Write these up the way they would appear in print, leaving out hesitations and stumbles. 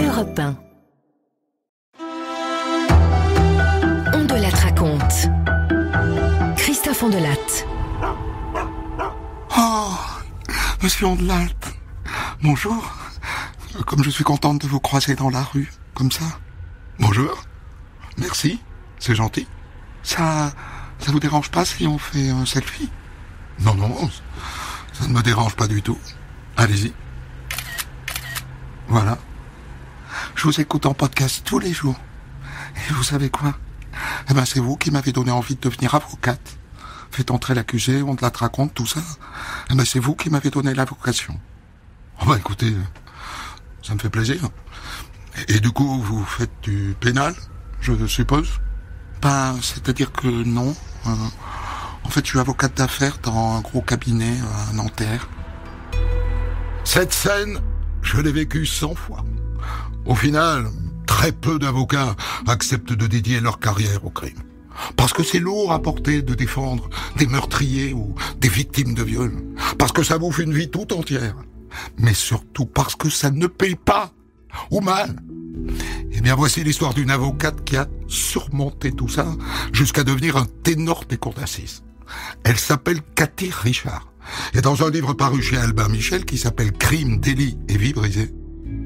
Europe 1. Ondelat raconte. Christophe Ondelat. Oh, monsieur Ondelat, bonjour. Comme je suis contente de vous croiser dans la rue, comme ça. Bonjour. Merci, c'est gentil. Ça vous dérange pas si on fait un selfie? Non, ça ne me dérange pas du tout. Allez-y. Voilà. Je vous écoute en podcast tous les jours. Et vous savez quoi? C'est vous qui m'avez donné envie de devenir avocate. Faites entrer l'accusé, on te la raconte, tout ça. C'est vous qui m'avez donné la vocation. Écoutez, ça me fait plaisir. Et du coup, vous faites du pénal, je suppose? C'est-à-dire que non. En fait, je suis avocate d'affaires dans un gros cabinet à Nanterre. Cette scène, je l'ai vécue 100 fois. Au final, très peu d'avocats acceptent de dédier leur carrière au crime. Parce que c'est lourd à porter de défendre des meurtriers ou des victimes de viol. Parce que ça bouffe une vie tout entière. Mais surtout parce que ça ne paye pas. Ou mal. Eh bien, voici l'histoire d'une avocate qui a surmonté tout ça jusqu'à devenir un ténor des cours d'assises. Elle s'appelle Cathy Richard. Et dans un livre paru chez Albin Michel qui s'appelle Crime, délit et vie brisée,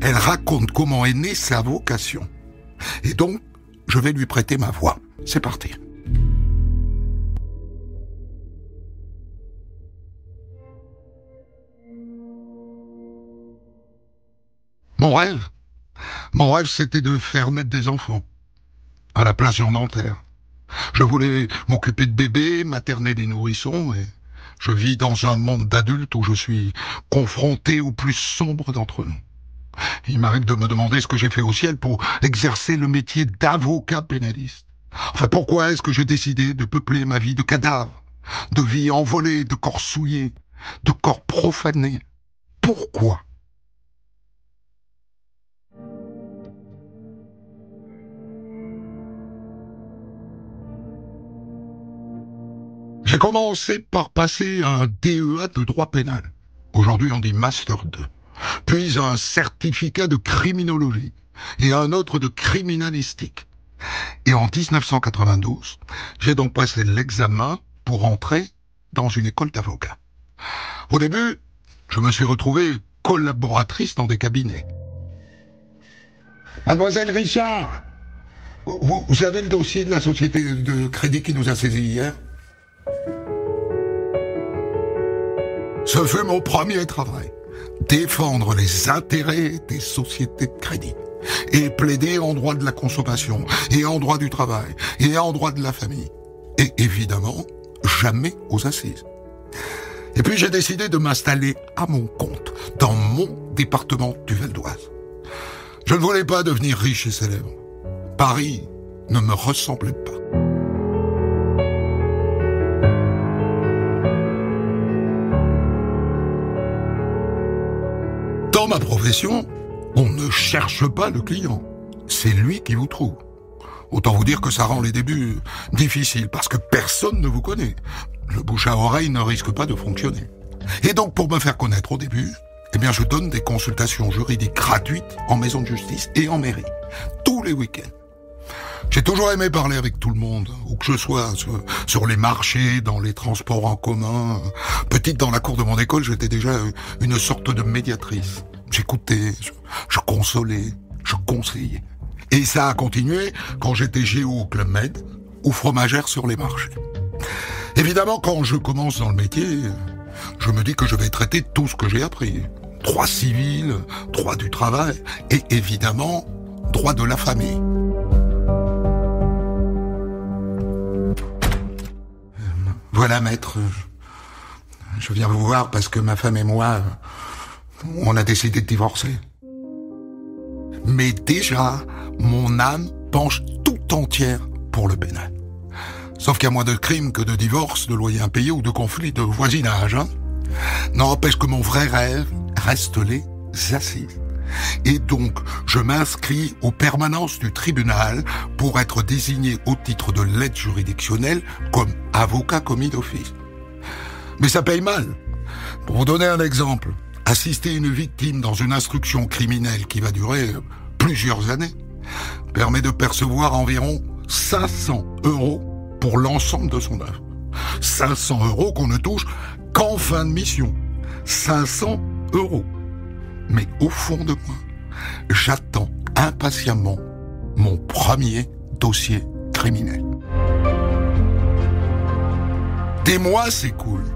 elle raconte comment est née sa vocation. Et donc, je vais lui prêter ma voix. C'est parti. Mon rêve, c'était de faire naître des enfants. À la place sur Nanterre. Je voulais m'occuper de bébés, materner des nourrissons, et je vis dans un monde d'adultes où je suis confronté au plus sombre d'entre nous. Il m'arrive de me demander ce que j'ai fait au ciel pour exercer le métier d'avocat pénaliste. Pourquoi est-ce que j'ai décidé de peupler ma vie de cadavres, de vies envolées, de corps souillés, de corps profanés? Pourquoi? J'ai commencé par passer un DEA de droit pénal. Aujourd'hui, on dit Master 2. Puis un certificat de criminologie et un autre de criminalistique. Et en 1992, j'ai donc passé l'examen pour entrer dans une école d'avocat. Au début, je me suis retrouvé collaboratrice dans des cabinets. Mademoiselle Richard, vous avez le dossier de la société de crédit qui nous a saisis hier? Ce fut mon premier travail. Défendre les intérêts des sociétés de crédit. Et plaider en droit de la consommation, et en droit du travail, et en droit de la famille. Et évidemment, jamais aux assises. Et puis j'ai décidé de m'installer à mon compte, dans mon département du Val d'Oise. Je ne voulais pas devenir riche et célèbre. Paris ne me ressemblait pas. Dans ma profession, on ne cherche pas le client. C'est lui qui vous trouve. Autant vous dire que ça rend les débuts difficiles parce que personne ne vous connaît. Le bouche à oreille ne risque pas de fonctionner. Et donc, pour me faire connaître au début, je donne des consultations juridiques gratuites en maison de justice et en mairie. Tous les week-ends. J'ai toujours aimé parler avec tout le monde, où que je sois, sur les marchés, dans les transports en commun. Petite, dans la cour de mon école, j'étais déjà une sorte de médiatrice. J'écoutais, je consolais, je conseillais. Et ça a continué quand j'étais géo au Club Med ou fromagère sur les marchés. Évidemment, quand je commence dans le métier, je me dis que je vais traiter tout ce que j'ai appris. Droit civil, droit du travail et évidemment, droit de la famille. Voilà, maître, je viens vous voir parce que ma femme et moi, on a décidé de divorcer. Mais déjà, mon âme penche tout entière pour le pénal. Sauf qu'il y a moins de crimes que de divorces, de loyers impayés ou de conflits de voisinage. N'empêche que mon vrai rêve reste les assises. Et donc, je m'inscris aux permanences du tribunal pour être désigné au titre de l'aide juridictionnelle comme avocat commis d'office. Mais ça paye mal. Pour vous donner un exemple, assister une victime dans une instruction criminelle qui va durer plusieurs années, permet de percevoir environ 500 € pour l'ensemble de son œuvre. 500 € qu'on ne touche qu'en fin de mission. 500 €. Mais au fond de moi, j'attends impatiemment mon premier dossier criminel. Des mois s'écoulent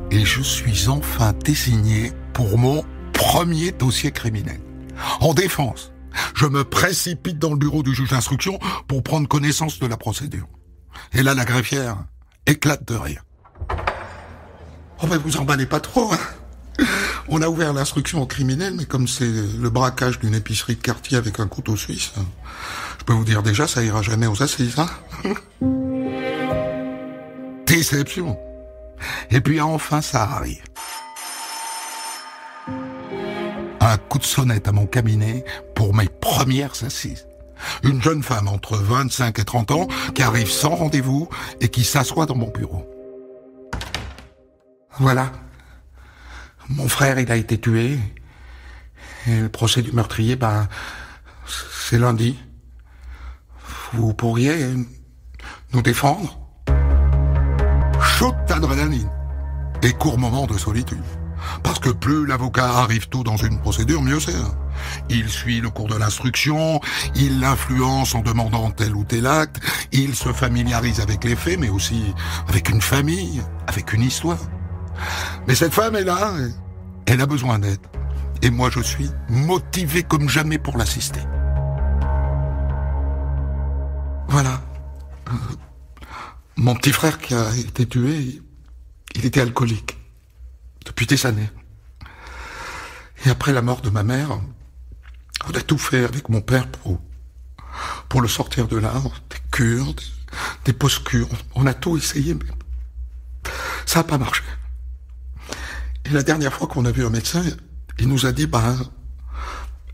et je suis enfin désigné pour mon premier dossier criminel. En défense, je me précipite dans le bureau du juge d'instruction pour prendre connaissance de la procédure. Et là, la greffière éclate de rire. « Oh mais vous emballez pas trop, hein. On a ouvert l'instruction au criminel, mais comme c'est le braquage d'une épicerie de quartier avec un couteau suisse, je peux vous dire déjà, ça ira jamais aux assises, hein. » Déception. Et puis enfin, ça arrive. Un coup de sonnette à mon cabinet pour mes premières assises. Une jeune femme entre 25 et 30 ans qui arrive sans rendez-vous et qui s'assoit dans mon bureau. Voilà. Mon frère, il a été tué. Et le procès du meurtrier, c'est lundi. Vous pourriez nous défendre ? Shoot d'adrénaline et court moment de solitude. Parce que plus l'avocat arrive tôt dans une procédure, mieux c'est. Il suit le cours de l'instruction, il l'influence en demandant tel ou tel acte, il se familiarise avec les faits, mais aussi avec une famille, avec une histoire. Mais cette femme est là, elle a besoin d'aide. Et moi je suis motivé comme jamais pour l'assister. Voilà. Mon petit frère qui a été tué, il était alcoolique. Depuis des années. Et après la mort de ma mère, on a tout fait avec mon père pour le sortir de là. Des cures, des post-cures. On a tout essayé, mais ça n'a pas marché. Et la dernière fois qu'on a vu un médecin, il nous a dit,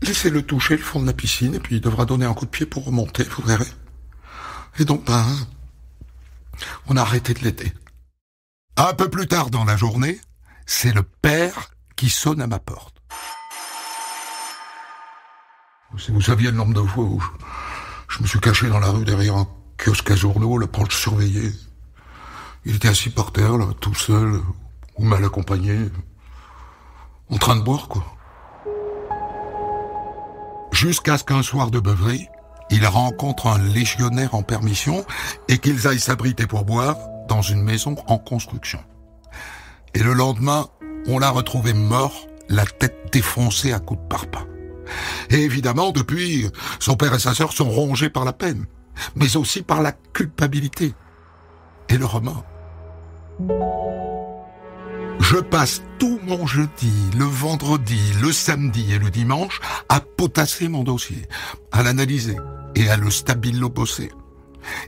laissez-le toucher le fond de la piscine et puis il devra donner un coup de pied pour remonter, vous verrez. Et donc, on a arrêté de l'aider. Un peu plus tard dans la journée, c'est le père qui sonne à ma porte. Si vous saviez le nombre de fois où je me suis caché dans la rue derrière un kiosque à journaux, là, pour le surveiller. Il était assis par terre, là, tout seul, ou mal accompagné, en train de boire, quoi. Jusqu'à ce qu'un soir de beuverie, il rencontre un légionnaire en permission et qu'ils aillent s'abriter pour boire dans une maison en construction. Et le lendemain, on l'a retrouvé mort, la tête défoncée à coups de parpaing. Et évidemment, depuis, son père et sa sœur sont rongés par la peine, mais aussi par la culpabilité et le remords. Je passe tout mon jeudi, le vendredi, le samedi et le dimanche à potasser mon dossier, à l'analyser et à le stabilo-bosser.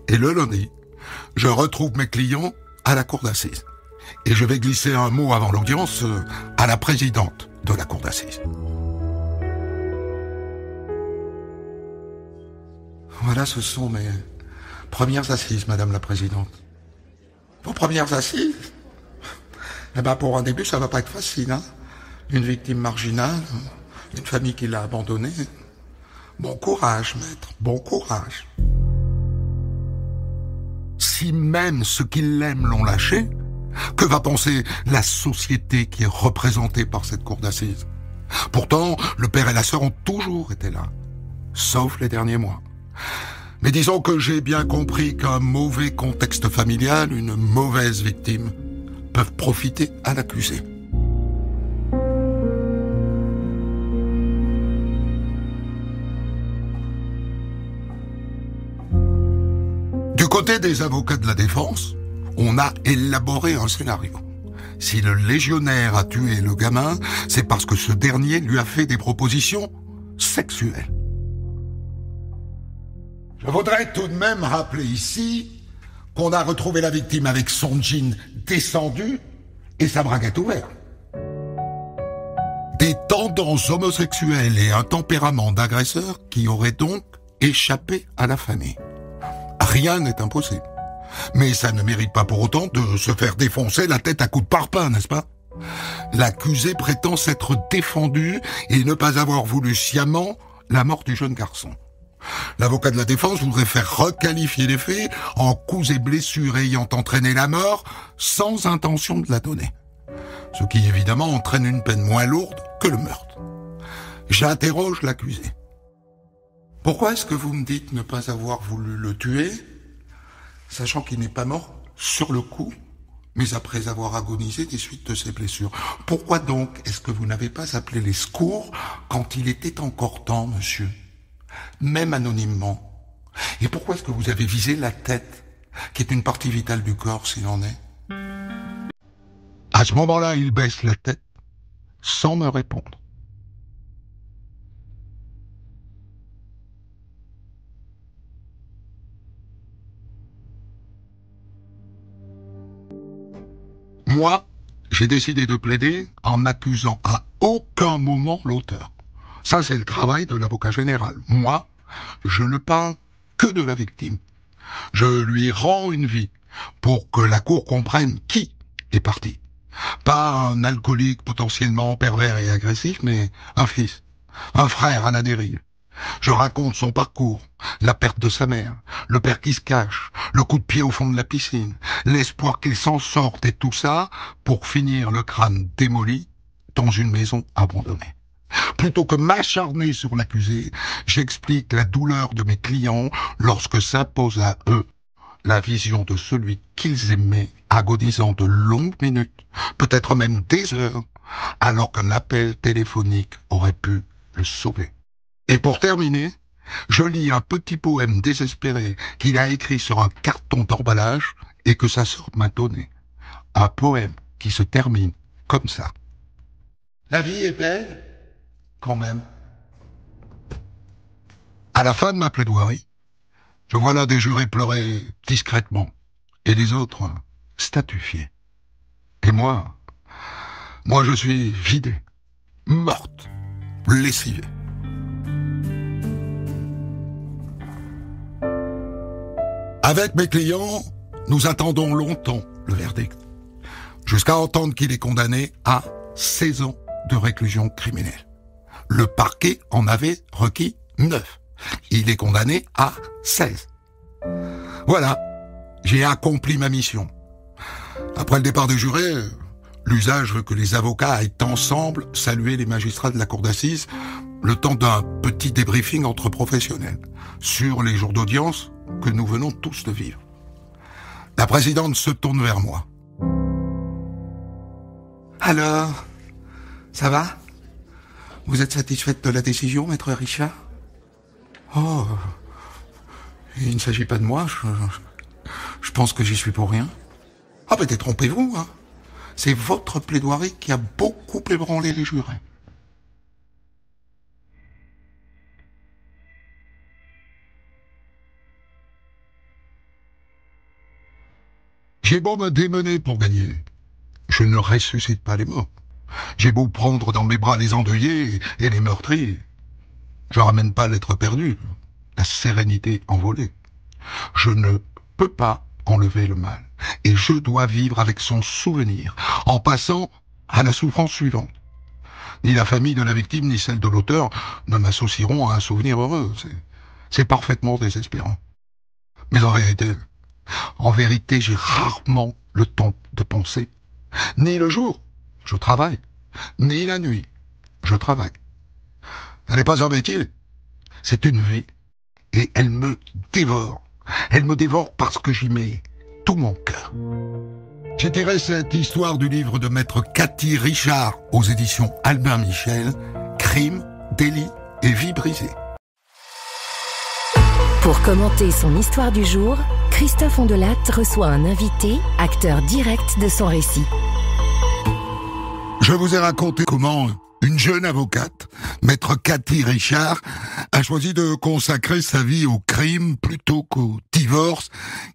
Et le lundi, je retrouve mes clients à la cour d'assises. Et je vais glisser un mot avant l'audience à la présidente de la cour d'assises. Voilà, ce sont mes premières assises, madame la présidente. Vos premières assises ? Pour un début, ça va pas être facile, hein. Une victime marginale, une famille qui l'a abandonnée. Bon courage, maître, bon courage. Si même ceux qui l'aiment l'ont lâché, que va penser la société qui est représentée par cette cour d'assises ? Pourtant, le père et la sœur ont toujours été là, sauf les derniers mois. Mais disons que j'ai bien compris qu'un mauvais contexte familial, une mauvaise victime, peuvent profiter à l'accusé. Du côté des avocats de la défense, on a élaboré un scénario. Si le légionnaire a tué le gamin, c'est parce que ce dernier lui a fait des propositions sexuelles. Je voudrais tout de même rappeler ici qu'on a retrouvé la victime avec son jean descendu et sa braguette ouverte. Des tendances homosexuelles et un tempérament d'agresseur qui aurait donc échappé à la famille. Rien n'est impossible. Mais ça ne mérite pas pour autant de se faire défoncer la tête à coups de parpaing, n'est-ce pas ? L'accusé prétend s'être défendu et ne pas avoir voulu sciemment la mort du jeune garçon. L'avocat de la défense voudrait faire requalifier les faits en coups et blessures ayant entraîné la mort sans intention de la donner. Ce qui évidemment entraîne une peine moins lourde que le meurtre. J'interroge l'accusé. Pourquoi est-ce que vous me dites ne pas avoir voulu le tuer, sachant qu'il n'est pas mort sur le coup, mais après avoir agonisé des suites de ses blessures? Pourquoi donc est-ce que vous n'avez pas appelé les secours quand il était encore temps, monsieur? Même anonymement. Et pourquoi est-ce que vous avez visé la tête, qui est une partie vitale du corps, s'il en est? À ce moment-là, il baisse la tête, sans me répondre. Moi, j'ai décidé de plaider en n'accusant à aucun moment l'auteur. Ça, c'est le travail de l'avocat général. Moi, je ne parle que de la victime. Je lui rends une vie pour que la cour comprenne qui est parti. Pas un alcoolique potentiellement pervers et agressif, mais un fils, un frère à la dérive. Je raconte son parcours, la perte de sa mère, le père qui se cache, le coup de pied au fond de la piscine, l'espoir qu'il s'en sorte et tout ça pour finir le crâne démoli dans une maison abandonnée. Plutôt que m'acharner sur l'accusé, j'explique la douleur de mes clients lorsque s'impose à eux la vision de celui qu'ils aimaient agonisant de longues minutes, peut-être même des heures, alors qu'un appel téléphonique aurait pu le sauver. Et pour terminer, je lis un petit poème désespéré qu'il a écrit sur un carton d'emballage et que sa sœur m'a donné. Un poème qui se termine comme ça. La vie est belle, quand même. À la fin de ma plaidoirie, je vois là des jurés pleurer discrètement et les autres statufier. Et moi je suis vidé, morte, lessivée. Avec mes clients, nous attendons longtemps le verdict, jusqu'à entendre qu'il est condamné à 16 ans de réclusion criminelle. Le parquet en avait requis 9. Il est condamné à 16. Voilà, j'ai accompli ma mission. Après le départ des jurés, l'usage veut que les avocats aillent ensemble saluer les magistrats de la cour d'assises le temps d'un petit débriefing entre professionnels sur les jours d'audience que nous venons tous de vivre. La présidente se tourne vers moi. Alors, ça va? Vous êtes satisfaite de la décision, maître Richard? Oh, il ne s'agit pas de moi, je pense que j'y suis pour rien. Ah ben détrompez-vous, hein. C'est votre plaidoirie qui a beaucoup ébranlé les jurés. J'ai beau me démener pour gagner, je ne ressuscite pas les morts. J'ai beau prendre dans mes bras les endeuillés et les meurtris, je ramène pas l'être perdu, la sérénité envolée. Je ne peux pas enlever le mal, et je dois vivre avec son souvenir, en passant à la souffrance suivante. Ni la famille de la victime, ni celle de l'auteur ne m'associeront à un souvenir heureux. C'est parfaitement désespérant. Mais en vérité, j'ai rarement le temps de penser. Ni le jour, je travaille, ni la nuit, je travaille. Ce n'est pas un métier, c'est une vie. Et elle me dévore. Elle me dévore parce que j'y mets tout mon cœur. J'ai tiré cette histoire du livre de maître Cathy Richard aux éditions Albin Michel, Crime, délit et vie brisée. Pour commenter son histoire du jour, Christophe Ondelat reçoit un invité, acteur direct de son récit. Je vous ai raconté comment une jeune avocate, maître Cathy Richard, a choisi de consacrer sa vie au crime plutôt qu'au divorce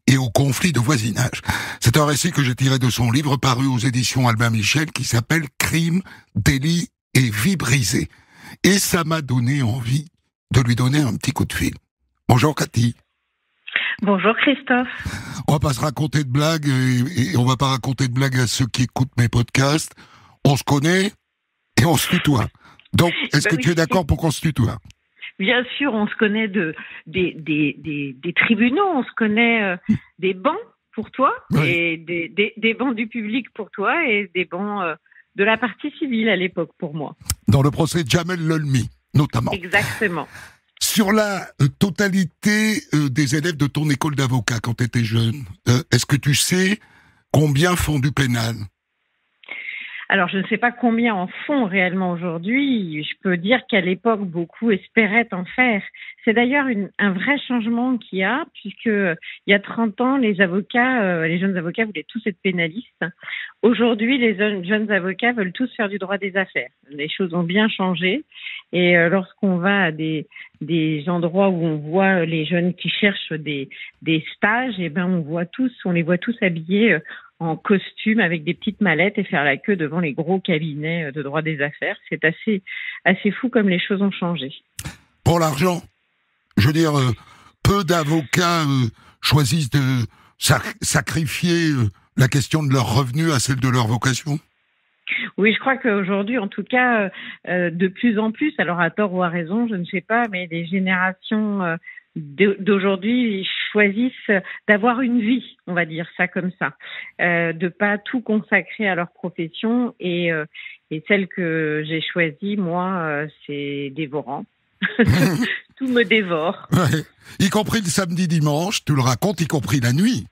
et au conflit de voisinage. C'est un récit que j'ai tiré de son livre paru aux éditions Albin Michel qui s'appelle Crime, délit et vie brisée. Et ça m'a donné envie de lui donner un petit coup de fil. Bonjour Cathy. Bonjour Christophe. On va pas se raconter de blagues et on va pas raconter de blagues à ceux qui écoutent mes podcasts. On se connaît et on se tutoie. Donc, est-ce que tu es d'accord pour qu'on se tutoie? Bien sûr, on se connaît des tribunaux, on se connaît des bancs pour toi, Oui. et des bancs du public pour toi, et des bancs de la partie civile à l'époque pour moi. Dans le procès de Jamel Lelmi, notamment. Exactement. Sur la totalité des élèves de ton école d'avocat quand tu étais jeune, est-ce que tu sais combien font du pénal? Alors, je ne sais pas combien en font réellement aujourd'hui. Je peux dire qu'à l'époque, beaucoup espéraient en faire. C'est d'ailleurs un vrai changement qu'il y a, puisque il y a 30 ans, les jeunes avocats voulaient tous être pénalistes. Aujourd'hui, les jeunes avocats veulent tous faire du droit des affaires. Les choses ont bien changé. Et lorsqu'on va à des endroits où on voit les jeunes qui cherchent des stages, et ben on les voit tous habillés en costume avec des petites mallettes et faire la queue devant les gros cabinets de droit des affaires. C'est assez fou comme les choses ont changé. Pour l'argent, je veux dire, peu d'avocats choisissent de sacrifier la question de leur revenu à celle de leur vocation. Oui, je crois qu'aujourd'hui, en tout cas, de plus en plus, alors à tort ou à raison, je ne sais pas, mais les générations d'aujourd'hui choisissent d'avoir une vie, on va dire ça comme ça, de pas tout consacrer à leur profession, et celle que j'ai choisie, moi, c'est dévorant. Tout me dévore. Ouais. Y compris le samedi, dimanche, tu le racontes, y compris la nuit.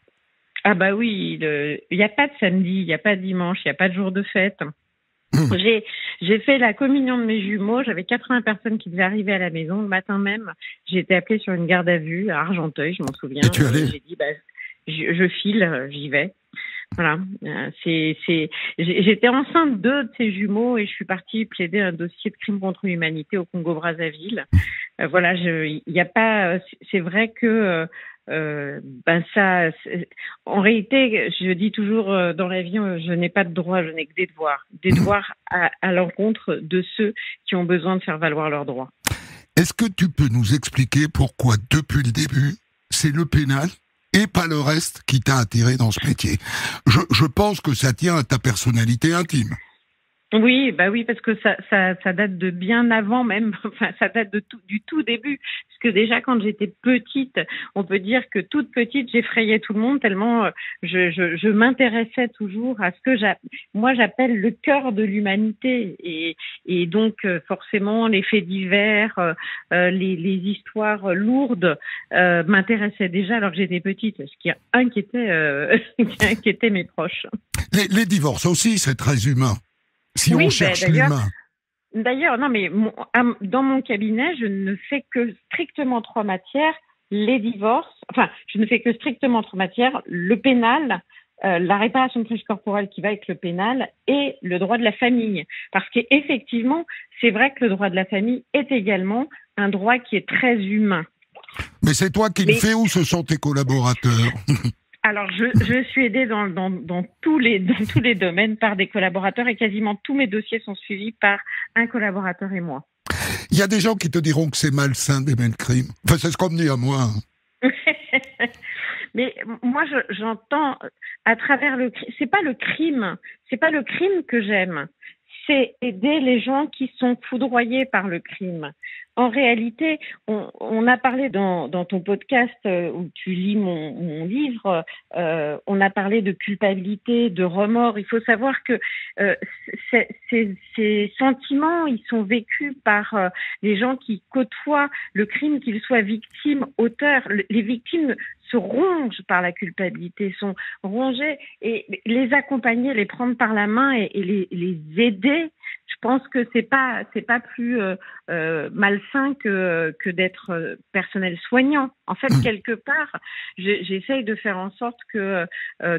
Ah bah oui, il n'y a pas de samedi, il n'y a pas de dimanche, il n'y a pas de jour de fête. J'ai fait la communion de mes jumeaux, j'avais 80 personnes qui devaient arriver à la maison. Le matin même, j'ai été appelée sur une garde à vue à Argenteuil, je m'en souviens. Et tu allais? J'ai dit, je file, j'y vais. Voilà. J'étais enceinte de ces jumeaux et je suis partie plaider un dossier de crime contre l'humanité au Congo-Brazzaville. Voilà, il y a pas, c'est vrai que en réalité, je dis toujours dans la vie, je n'ai pas de droits, je n'ai que des devoirs. Des devoirs à l'encontre de ceux qui ont besoin de faire valoir leurs droits. Est-ce que tu peux nous expliquer pourquoi, depuis le début, c'est le pénal et pas le reste qui t'a attiré dans ce métier? Je pense que ça tient à ta personnalité intime. Oui, parce que ça date de bien avant même, enfin ça date du tout début. Parce que déjà quand j'étais petite, on peut dire que toute petite, j'effrayais tout le monde tellement je m'intéressais toujours à ce que moi j'appelle le cœur de l'humanité, et donc forcément les faits divers, les histoires lourdes m'intéressaient déjà alors que j'étais petite, ce qui inquiétait mes proches. Les divorces aussi, c'est très humain. Si oui, on cherche l'humain. D'ailleurs, non, mais dans mon cabinet, je ne fais que strictement 3 matières, les divorces, enfin, je ne fais que strictement 3 matières, le pénal, la réparation de préjudice corporel qui va avec le pénal, et le droit de la famille. Parce qu'effectivement, c'est vrai que le droit de la famille est également un droit qui est très humain. Mais c'est toi qui le fais ou ce sont tes collaborateurs? Alors, je suis aidée dans tous les domaines par des collaborateurs, et quasiment tous mes dossiers sont suivis par un collaborateur et moi. Il y a des gens qui te diront que c'est malsain d'aimer le crime. Enfin, c'est ce qu'on me dit à moi. Mais moi, j'entends à travers le crime. C'est pas le crime que j'aime. C'est aider les gens qui sont foudroyés par le crime. En réalité, on a parlé dans ton podcast où tu lis mon livre, on a parlé de culpabilité, de remords. Il faut savoir que ces sentiments, ils sont vécus par les gens qui côtoient le crime, qu'ils soient victimes, auteurs. Les victimes se rongent par la culpabilité, sont rongées, et les accompagner, les prendre par la main et les aider. Je pense que c'est pas plus malsain que d'être personnel soignant. En fait, quelque part, j'essaye de faire en sorte que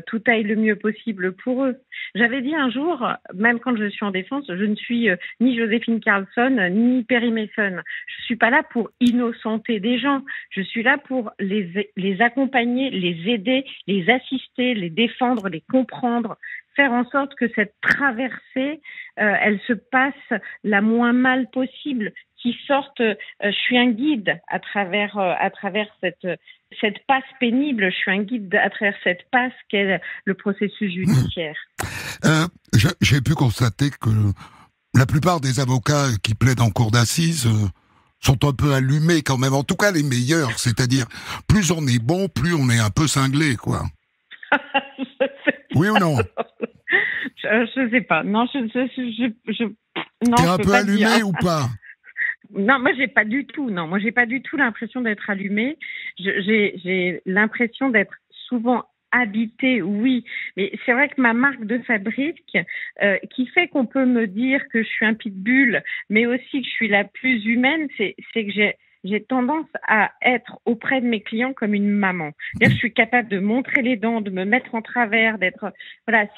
tout aille le mieux possible pour eux. J'avais dit un jour, même quand je suis en défense, je ne suis ni Joséphine Carlson, ni Perry Mason. Je suis pas là pour innocenter des gens. Je suis là pour les accompagner, les aider, les assister, les défendre, les comprendre, faire en sorte que cette traversée, elle se passe la moins mal possible, qui sorte. Je suis un guide à travers cette passe pénible. Je suis un guide à travers cette passe qu'est le processus judiciaire. J'ai pu constater que la plupart des avocats qui plaident en cour d'assises sont un peu allumés quand même. En tout cas, les meilleurs. C'est-à-dire, plus on est bon, plus on est un peu cinglé, quoi. Oui ou non? Je sais pas. Non, non. T'es un peu allumé ou pas? Non, moi j'ai pas du tout. Non, moi j'ai pas du tout l'impression d'être allumée. J'ai l'impression d'être souvent habitée, oui. Mais c'est vrai que ma marque de fabrique, qui fait qu'on peut me dire que je suis un pitbull, mais aussi que je suis la plus humaine, c'est que j'ai tendance à être auprès de mes clients comme une maman. C'est-à-dire, je suis capable de montrer les dents, de me mettre en travers, d'être, voilà,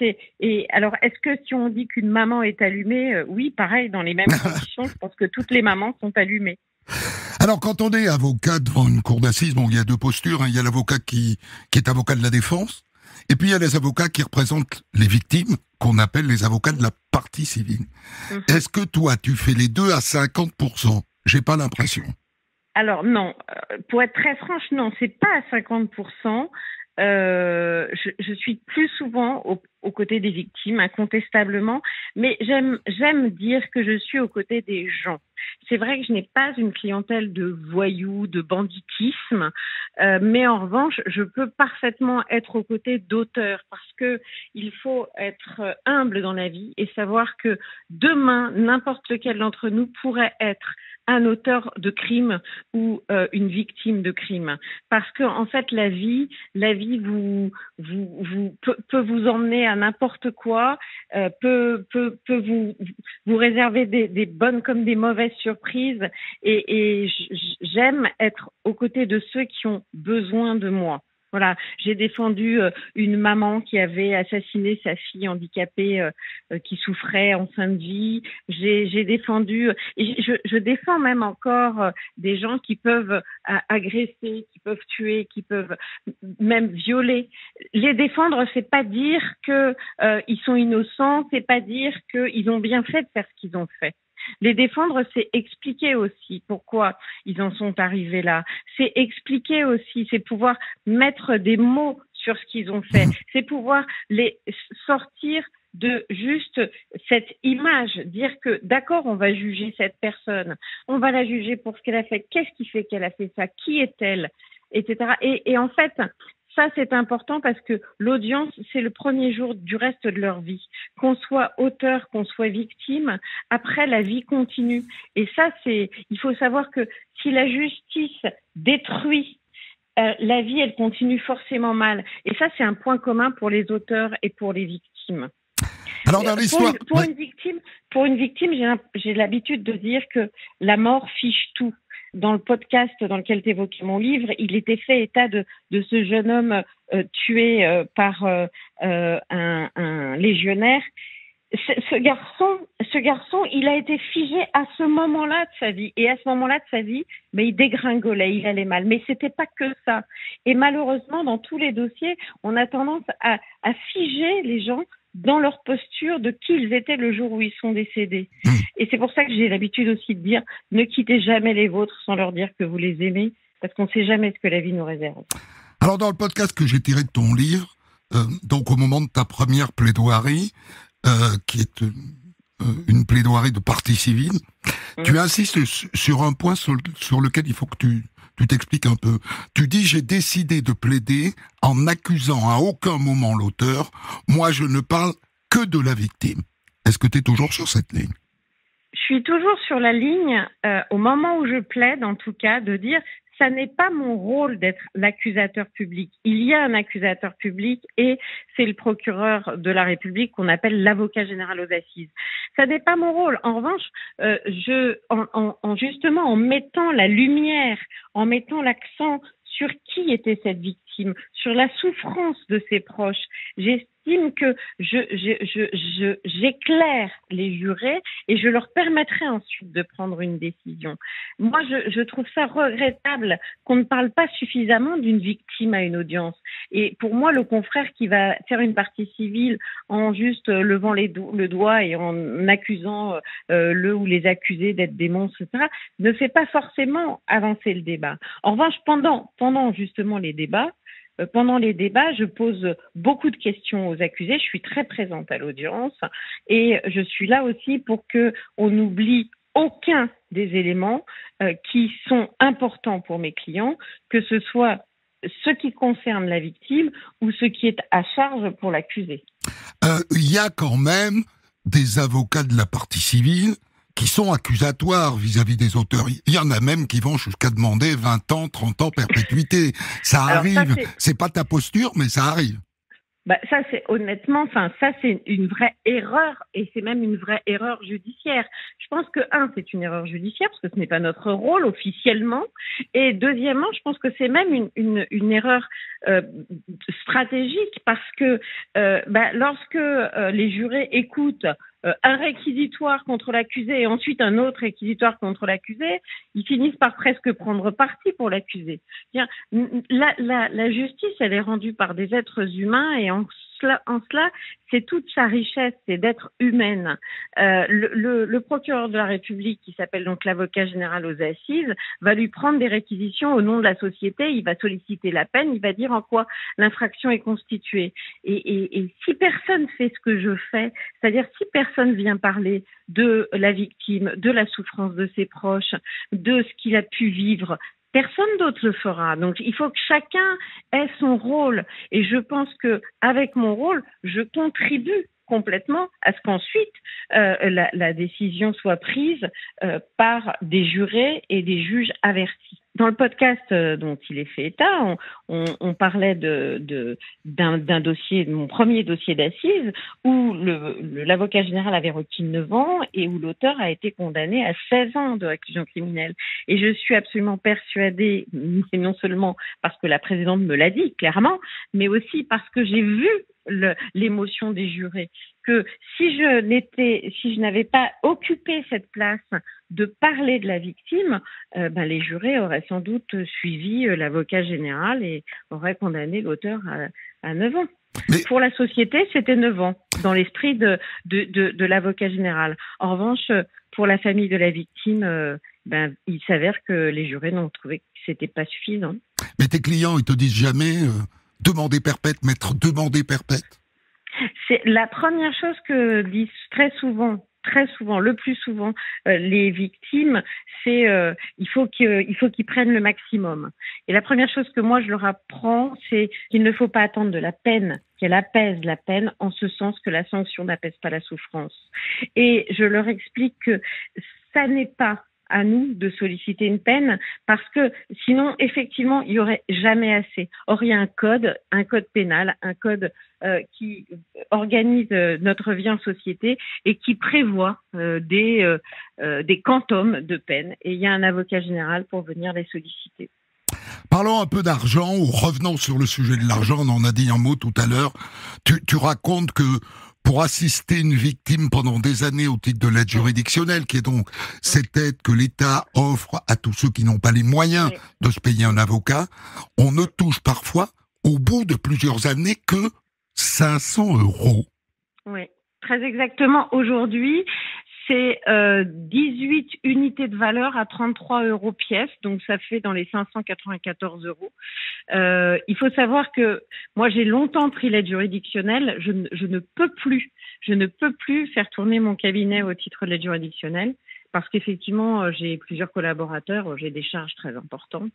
et alors, est-ce que si on dit qu'une maman est allumée, oui, pareil, dans les mêmes conditions, je pense que toutes les mamans sont allumées. Alors, quand on est avocat devant une cour d'assises, bon, il y a deux postures, hein. Il y a l'avocat qui est avocat de la défense, et puis il y a les avocats qui représentent les victimes, qu'on appelle les avocats de la partie civile. Est-ce que toi, tu fais les deux à 50%? J'ai pas l'impression. Alors non, pour être très franche, non, c'est pas à 50%. Je suis plus souvent aux côtés des victimes, incontestablement, mais j'aime dire que je suis aux côtés des gens. C'est vrai que je n'ai pas une clientèle de voyous, de banditisme, mais en revanche, je peux parfaitement être aux côtés d'auteurs parce que il faut être humble dans la vie et savoir que demain, n'importe lequel d'entre nous pourrait être un auteur de crime ou une victime de crime, parce que en fait la vie peut vous emmener à n'importe quoi, peut vous réserver des bonnes comme des mauvaises surprises, et j'aime être aux côtés de ceux qui ont besoin de moi. Voilà, j'ai défendu une maman qui avait assassiné sa fille handicapée qui souffrait en fin de vie. J'ai défendu, et je défends même encore des gens qui peuvent agresser, qui peuvent tuer, qui peuvent même violer. Les défendre, c'est pas dire que ils sont innocents, c'est pas dire qu'ils ont bien fait de faire ce qu'ils ont fait. Les défendre, c'est expliquer aussi pourquoi ils en sont arrivés là. C'est expliquer aussi, c'est pouvoir mettre des mots sur ce qu'ils ont fait. C'est pouvoir les sortir de juste cette image, dire que d'accord, on va juger cette personne, on va la juger pour ce qu'elle a fait, qu'est-ce qui fait qu'elle a fait ça, qui est-elle, etc. Et en fait, ça, c'est important parce que l'audience, c'est le premier jour du reste de leur vie. Qu'on soit auteur, qu'on soit victime, après, la vie continue. Et ça, il faut savoir que si la justice détruit la vie, elle continue forcément mal. Et ça, c'est un point commun pour les auteurs et pour les victimes. Alors, dans l'histoire... Pour une victime, j'ai l'habitude de dire que la mort fiche tout. Dans le podcast dans lequel tu évoquais mon livre, il était fait état de ce jeune homme tué par un légionnaire. Ce garçon, il a été figé à ce moment-là de sa vie. Et à ce moment-là de sa vie, mais il dégringolait, il allait mal. Mais c'était pas que ça. Et malheureusement, dans tous les dossiers, on a tendance à figer les gens dans leur posture de qui ils étaient le jour où ils sont décédés. Et c'est pour ça que j'ai l'habitude aussi de dire, ne quittez jamais les vôtres sans leur dire que vous les aimez, parce qu'on ne sait jamais ce que la vie nous réserve. Alors, dans le podcast que j'ai tiré de ton livre, donc au moment de ta première plaidoirie, qui est une plaidoirie de partie civile, tu insistes sur un point sur lequel il faut que tu t'expliques un peu. Tu dis, j'ai décidé de plaider en accusant à aucun moment l'auteur. Moi, je ne parle que de la victime. Est-ce que tu es toujours sur cette ligne? Je suis toujours sur la ligne, au moment où je plaide, en tout cas, de dire ça n'est pas mon rôle d'être l'accusateur public. Il y a un accusateur public et c'est le procureur de la République qu'on appelle l'avocat général aux assises. Ça n'est pas mon rôle. En revanche, justement, en mettant la lumière, en mettant l'accent sur qui était cette victime, sur la souffrance de ses proches, j'estime que j'éclaire les jurés et je leur permettrai ensuite de prendre une décision. Moi, je trouve ça regrettable qu'on ne parle pas suffisamment d'une victime à une audience. Et pour moi, le confrère qui va faire une partie civile en juste levant le doigt et en accusant le ou les accusés d'être des monstres, etc., ne fait pas forcément avancer le débat. En revanche, pendant justement les débats, je pose beaucoup de questions aux accusés. Je suis très présente à l'audience et je suis là aussi pour que on oublie aucun des éléments qui sont importants pour mes clients, que ce soit ce qui concerne la victime ou ce qui est à charge pour l'accusé. Il y a quand même des avocats de la partie civile qui sont accusatoires vis-à-vis des auteurs. Il y en a même qui vont jusqu'à demander 20 ans, 30 ans, perpétuité. Ça arrive. C'est pas ta posture, mais ça arrive. Ça, c'est honnêtement, ça, c'est une vraie erreur, et c'est même une vraie erreur judiciaire. Je pense que, c'est une erreur judiciaire, parce que ce n'est pas notre rôle officiellement, et deuxièmement, je pense que c'est même une erreur stratégique, parce que lorsque les jurés écoutent un réquisitoire contre l'accusé et ensuite un autre réquisitoire contre l'accusé, ils finissent par presque prendre parti pour l'accusé. La justice, elle est rendue par des êtres humains, et en cela, c'est toute sa richesse, c'est d'être humaine. Le procureur de la République, qui s'appelle donc l'avocat général aux assises, va lui prendre des réquisitions au nom de la société, il va solliciter la peine, il va dire en quoi l'infraction est constituée. Et si personne fait ce que je fais, c'est-à-dire si personne vient parler de la victime, de la souffrance de ses proches, de ce qu'il a pu vivre, personne d'autre le fera. Donc, il faut que chacun ait son rôle. Et je pense que, avec mon rôle, je contribue complètement à ce qu'ensuite la décision soit prise par des jurés et des juges avertis. Dans le podcast dont il est fait état, on parlait d'un dossier, de mon premier dossier d'assises, où l'avocat général avait requis 9 ans et où l'auteur a été condamné à 16 ans de réclusion criminelle. Et je suis absolument persuadée, et non seulement parce que la présidente me l'a dit clairement, mais aussi parce que j'ai vu l'émotion des jurés, que si je n'avais pas occupé cette place de parler de la victime, les jurés auraient sans doute suivi l'avocat général et auraient condamné l'auteur à 9 ans. Mais pour la société, c'était 9 ans, dans l'esprit de l'avocat général. En revanche, pour la famille de la victime, il s'avère que les jurés n'ont trouvé que c'était pas suffisant. Mais tes clients, ils te disent jamais demander perpète, maître, demander perpète. C'est la première chose que disent très souvent, le plus souvent, les victimes, c'est il faut qu'ils prennent le maximum. Et la première chose que moi je leur apprends, c'est qu'il ne faut pas attendre de la peine, qu'elle apaise la peine, en ce sens que la sanction n'apaise pas la souffrance. Et je leur explique que ça n'est pas à nous de solliciter une peine, parce que sinon, effectivement, il y aurait jamais assez. Or, il y a un code pénal, un code qui organise notre vie en société et qui prévoit des quantums de peine. Et il y a un avocat général pour venir les solliciter. Parlons un peu d'argent, ou revenons sur le sujet de l'argent, on en a dit un mot tout à l'heure. Tu racontes que pour assister une victime pendant des années au titre de l'aide juridictionnelle, qui est donc cette aide que l'État offre à tous ceux qui n'ont pas les moyens de se payer un avocat, on ne touche parfois, au bout de plusieurs années, que 500 €. Oui, très exactement. Aujourd'hui, c'est 18 unités de valeur à 33 € pièce, donc ça fait dans les 594 €. Il faut savoir que moi j'ai longtemps pris l'aide juridictionnelle, je ne peux plus faire tourner mon cabinet au titre de l'aide juridictionnelle, parce qu'effectivement j'ai plusieurs collaborateurs, j'ai des charges très importantes,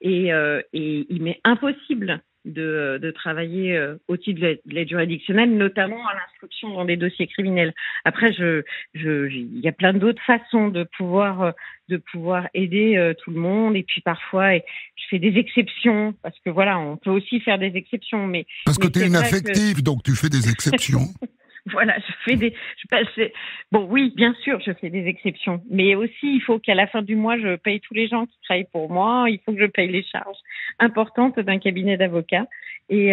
et il m'est impossible de travailler au titre de l'aide juridictionnelle, notamment à l'instruction dans des dossiers criminels. Après, il y a plein d'autres façons de pouvoir aider tout le monde, et puis parfois je fais des exceptions, parce que voilà, on peut aussi faire des exceptions, mais parce que tu es une affective, donc tu fais des exceptions. Voilà, bon, oui, bien sûr, je fais des exceptions. Mais aussi, il faut qu'à la fin du mois, je paye tous les gens qui travaillent pour moi. Il faut que je paye les charges importantes d'un cabinet d'avocats. Et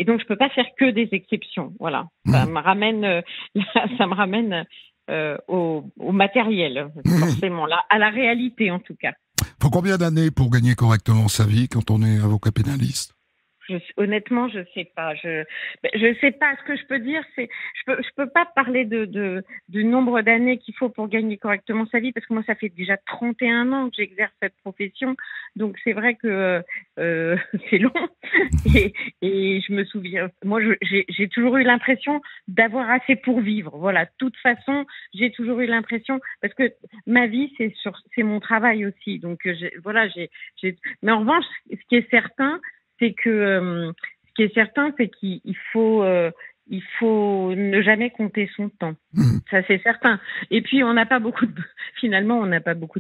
donc, je peux pas faire que des exceptions. Voilà. Ça me ramène au matériel, forcément, là, à la réalité, en tout cas. Faut combien d'années pour gagner correctement sa vie quand on est avocat pénaliste ? Honnêtement, je sais pas. Je sais pas. Ce que je peux dire, c'est, je peux pas parler du nombre d'années qu'il faut pour gagner correctement sa vie, parce que moi, ça fait déjà 31 ans que j'exerce cette profession. Donc, c'est vrai que c'est long. Et je me souviens, moi, j'ai toujours eu l'impression d'avoir assez pour vivre. Voilà. De toute façon, j'ai toujours eu l'impression, parce que ma vie, c'est mon travail aussi. Donc, mais en revanche, ce qui est certain, c'est qu'il faut ne jamais compter son temps. Ça, c'est certain. Et puis, on n'a pas beaucoup de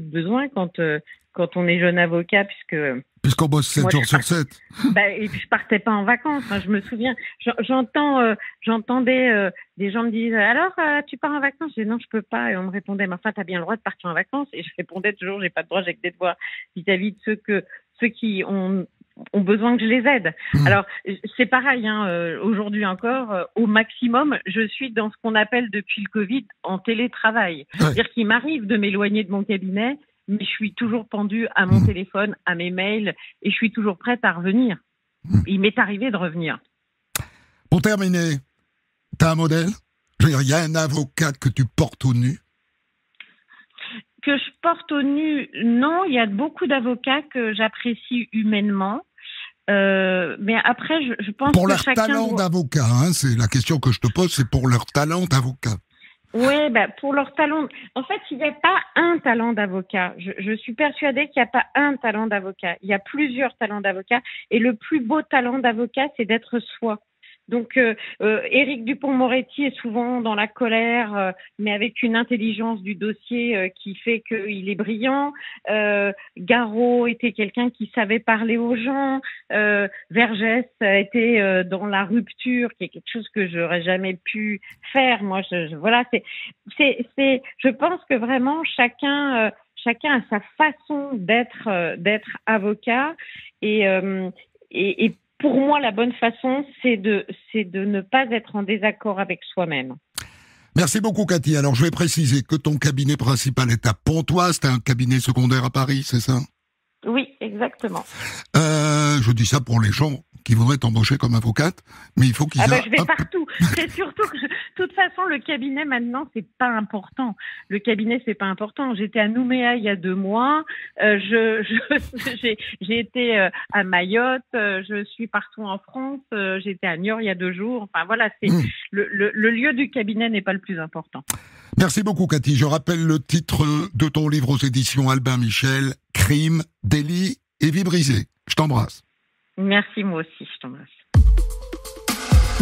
besoins quand on est jeune avocat, puisqu'on bosse 7 jours sur 7. Et puis, je partais pas en vacances. Hein, je me souviens, j'entendais des gens me dire, alors, tu pars en vacances? Je disais, non, je peux pas. Et on me répondait, mais enfin, t'as bien le droit de partir en vacances. Et je répondais toujours, j'ai pas le droit, j'ai que des devoirs vis-à-vis de ceux qui ont besoin que je les aide. Alors, c'est pareil, hein, aujourd'hui encore, au maximum, je suis dans ce qu'on appelle depuis le Covid en télétravail. Ouais. C'est-à-dire qu'il m'arrive de m'éloigner de mon cabinet, mais je suis toujours pendue à mon téléphone, à mes mails, et je suis toujours prête à revenir. Il m'est arrivé de revenir. Pour terminer, t'as un modèle? Je veux dire, il y a un avocat que tu portes au nu? Que je porte au nu, non. Il y a beaucoup d'avocats que j'apprécie humainement. Mais après, je pense pour que leur chacun talent d'avocat, hein, c'est la question que je te pose, c'est pour leur talent d'avocat. Oui, pour leur talent. En fait, il n'y a pas un talent d'avocat. Je suis persuadée qu'il n'y a pas un talent d'avocat. Il y a plusieurs talents d'avocat. Et le plus beau talent d'avocat, c'est d'être soi. Donc, Éric Dupond-Moretti est souvent dans la colère, mais avec une intelligence du dossier qui fait qu'il est brillant. Garot était quelqu'un qui savait parler aux gens. Vergès était dans la rupture, qui est quelque chose que j'aurais jamais pu faire. Moi, voilà, je pense que vraiment chacun a sa façon d'être avocat et pour moi, la bonne façon, c'est de ne pas être en désaccord avec soi-même. Merci beaucoup, Cathy. Alors, je vais préciser que ton cabinet principal est à Pontoise. T'as un cabinet secondaire à Paris, c'est ça? Oui, exactement. Je dis ça pour les gens qui voudraient t'embaucher comme avocate, mais il faut qu'ils aient... je vais partout. C'est surtout que, de toute façon, le cabinet, maintenant, c'est pas important. Le cabinet, c'est pas important. J'étais à Nouméa il y a 2 mois. J'ai été à Mayotte. Je suis partout en France. J'étais à Niort il y a 2 jours. Enfin, voilà, c'est le lieu du cabinet n'est pas le plus important. Merci beaucoup, Cathy. Je rappelle le titre de ton livre aux éditions Albin Michel, Crime, délit et vie brisée. Je t'embrasse. Merci, moi aussi, je t'embrasse.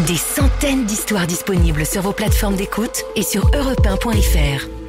Des centaines d'histoires disponibles sur vos plateformes d'écoute et sur europe1.fr.